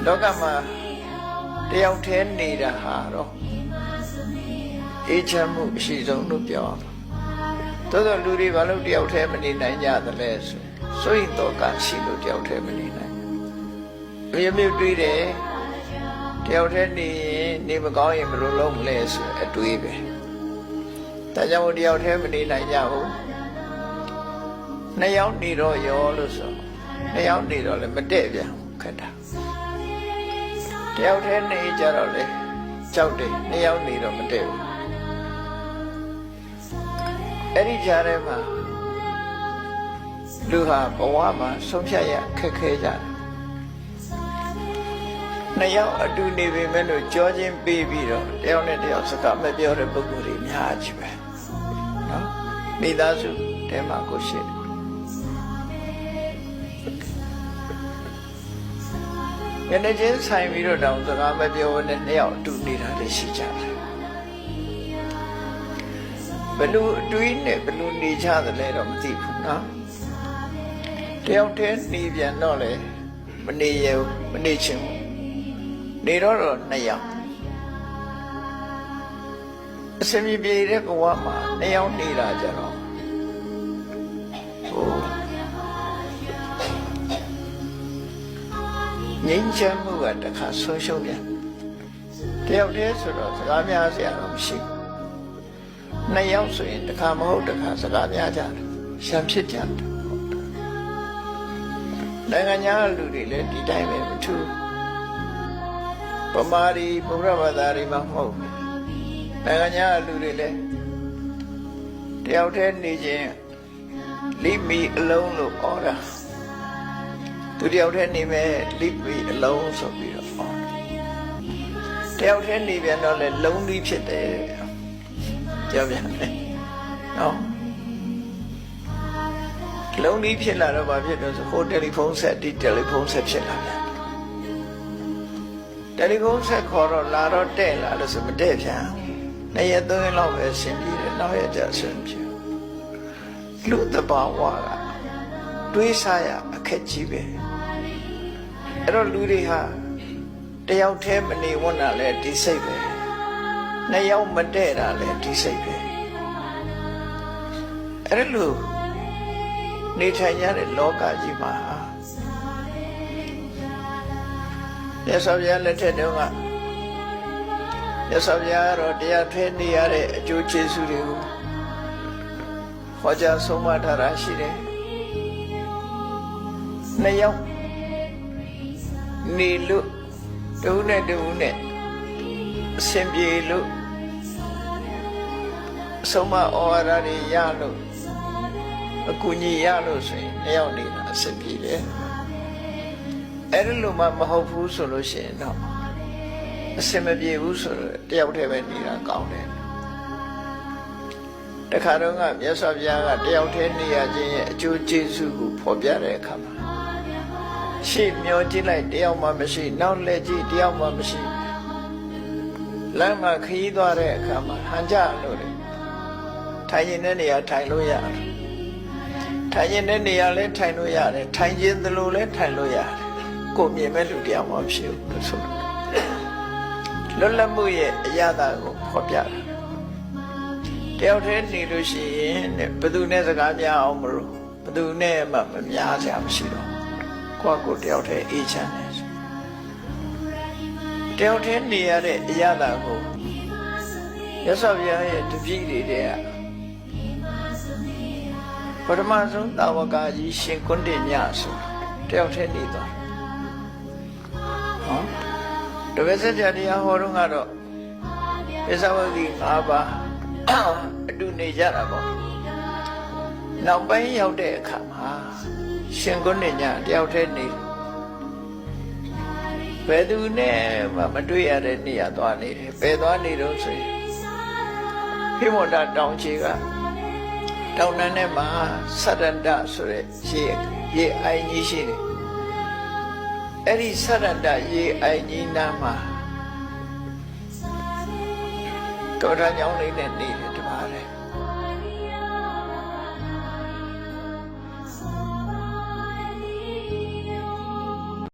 လောကမှာတယောက်တည်းနေတာဟာတော့အေးချမ်းမှုအရှိဆုံးလို့ပြောအောင်သို့သောလူတွေဘာလို့တယောက်တည်းမနေနိုင်ကြသလဲဆိုရင်တော့ကရှိလို့တယောက်တည်းမနေနိုင်ဘူးမျိုးတွေးတယ်တယောက်တည်းနေရင်နေမကောင်းရင်ဘယ်လိုလုပ်မလဲဆိုအတွေးပဲဒါကြောင့်တယောက်တည်းမနေနိုင်ကြဘူးနှစ်ယောက်နေတော့ရောလို့ဆိုနှစ်ယောက်နေတော့လည်းမတည့်ပြန်ခက်တာတယောက်တည်းနေကြတော့လေကြောက်တယ်နှစ်ယောက်နေတော့မတည့်ဘူးအဲ့ဒီကြားထဲမှာလူဟာဘဝမှာဆုံးဖြတ်ရခက်ခဲကြတယ်နှစ်ယောက်အတူနေပေမဲ့လို့ကြောချင်းပေးပြီးတော့တယောက်နဲ့တယောက်စကားမပြောတဲ့ပုဂ္ဂိုလ်တွေအများကြီးပဲနော်မိသားစုတဲမှာကိုရှိတယ်ညနေချင်းဆိုင်ပြီးတော့တောင်စကားမပြောဘဲနဲ့နှစ်ယောက်အတူနေတာလည်းရှိကြတယ်ဘယ်လိုအတွေးနဲ့ဘယ်လိုနေကြသလဲတော့မသိဘူးနော်တယောက်တည်းနေပြန်တော့လေမနေရဘူးမနေချင်ဘူးနေတော့နှစ်ယောက်အစမြပြေတဲ့ဘဝမှာနှစ်ယောက်နေတာကြတော့ငြိမ်းချမ်းမှုကတခါဆုံးရှုံးပြန်တယောက်တည်းဆိုတော့စကားများစရာတော့မရှိဘူးနှစ်ယောက်ဆိုရင်တခါမဟုတ်တခါစကားများကြတယ်ရှမ်းဖြစ်ကြတယ်နိုင်ငံခြားလူတွေလည်းဒီတိုင်းပဲမထူးဗမာတွေဗုဒ္ဓဘာသာတွေမှမဟုတ်နိုင်ငံခြားလူတွေလည်းတယောက်တည်းနေခြင်းလိမီအလုံးလို့ခေါ်တာသူတယောက်တည်းနေမဲ့လိမီအလုံးဆိုပြီးတော့ခေါ်တယောက်တည်းနေပြန်တော့လေလုံးလေးဖြစ်တယ်ပြောပြန်တယ်နော်လုံးလေးဖြစ်လာတော့ဘာဖြစ်လို့ဆိုဟိုတယ်လီဖုန်းဆက်ဒီတယ်လီဖုန်းဆက်ဖြစ်လာတယ်တယ်လီဖုန်းဆက်ခေါ်တော့လာတော့တဲ့လာလို့ဆိုမတဲ့ပြန်နှစ်ရက်သုံးရက်လောက်ပဲဆင်ပြေတယ်နောက်ရက်ကျဆင်ပြေလူတဘာဝကတွေးစားရအခက်ကြီးပဲအဲ့တော့လူတွေဟာတယောက်တည်းမနေဝန်းတာလဲဒီစိတ်ပဲနှစ်ယောက်မတဲ့တာလဲဒီစိတ်ပဲအဲ့လိုနေထိုင်ရတဲ့လောကကြီးမှာမြတ်စွာဘုရားလက်ထက်တုန်းကမြတ်စွာဘုရားကတော့တရားထွေးနေရတဲ့အကျိုးကျေးဇူးတွေကိုဟောကြားဆုံးမထားတာရှိတယ်နှစ်ယောက်နေလို့တူနဲ့တူနဲ့အစဉ်ပြေလို့ဆုံးမဩဝါဒတွေရလို့အကူအညီရလို့ဆိုရင်နှစ်ယောက်နေတာအစဉ်ပြေတယ်အဲ့ဒီလိုမှမဟုတ်ဘူးဆိုလို့ရှိရင်တော့အစဉ်မပြေဘူးဆိုတော့တယောက်တည်းပဲနေတာကောင်းတယ်တခါတော့ကမြတ်စွာဘုရားကတယောက်တည်းနေရခြင်းရဲ့အကျိုးကျေးဇူးကိုဖော်ပြတဲ့အခါမှာရှေ့မျောကြည့်လိုက်တယောက်မှမရှိနောက်လက်ကြည့်တယောက်မှမရှိလမ်းမှာခရီးသွားတဲ့အခါမှာဟန်ကြလို့လေထိုင်ရင်တဲ့နေရာထိုင်လို့ရတယ်ထိုင်ရင်တဲ့နေရာလည်းထိုင်လို့ရတယ်ထိုင်ခြင်းသလိုလည်းထိုင်လို့ရတယ်ကိုမြင်မဲ့လူတယောက်မှဖြစ်ဘူးလို့ဆိုလွတ်လပ်မှုရဲ့အရာသာကိုဖော်ပြတာတယောက်တည်းနေလို့ရှိရင်ဘယ်သူနဲ့စကားများအောင်မလို့ဘယ်သူနဲ့မှမများစရာမရှိတော့ကိုယ့်ကိုတယောက်တည်းအေးချမ်းတယ်တယောက်တည်းနေရတဲ့အရာသာကိုရသော်ဘုရားရဲ့တပည့်တွေတဲ့ပထမဆုံးသာဝကကြီးရှင်ကွန်းတင်ညဆိုတယောက်တည်းနေသွားနော်တပည့်ဆက်ကြတရားဟောတော့ကတော့ပစ္စဝတိ၅ပါးအတူနေကြတာပေါ့နောက်ပိုင်းရောက်တဲ့အခါမှာရှင်ကွန်းတင်ညတယောက်တည်းနေဘယ်သူနဲ့မှမတွေ့ရတဲ့နေရာသွားနေတယ်ဘယ်သွားနေတော့ဆိုရင်ဖိမောတတောင်ချေကတောင်နန်းထဲမှာစရန္ဒဆိုတဲ့ရေအိုင်ကြီးရှိတယ်အဲ့ဒီစရန္ဒရေအိုင်ကြီးနားမှာကောထာညောင်းလေးနဲ့နေတယ်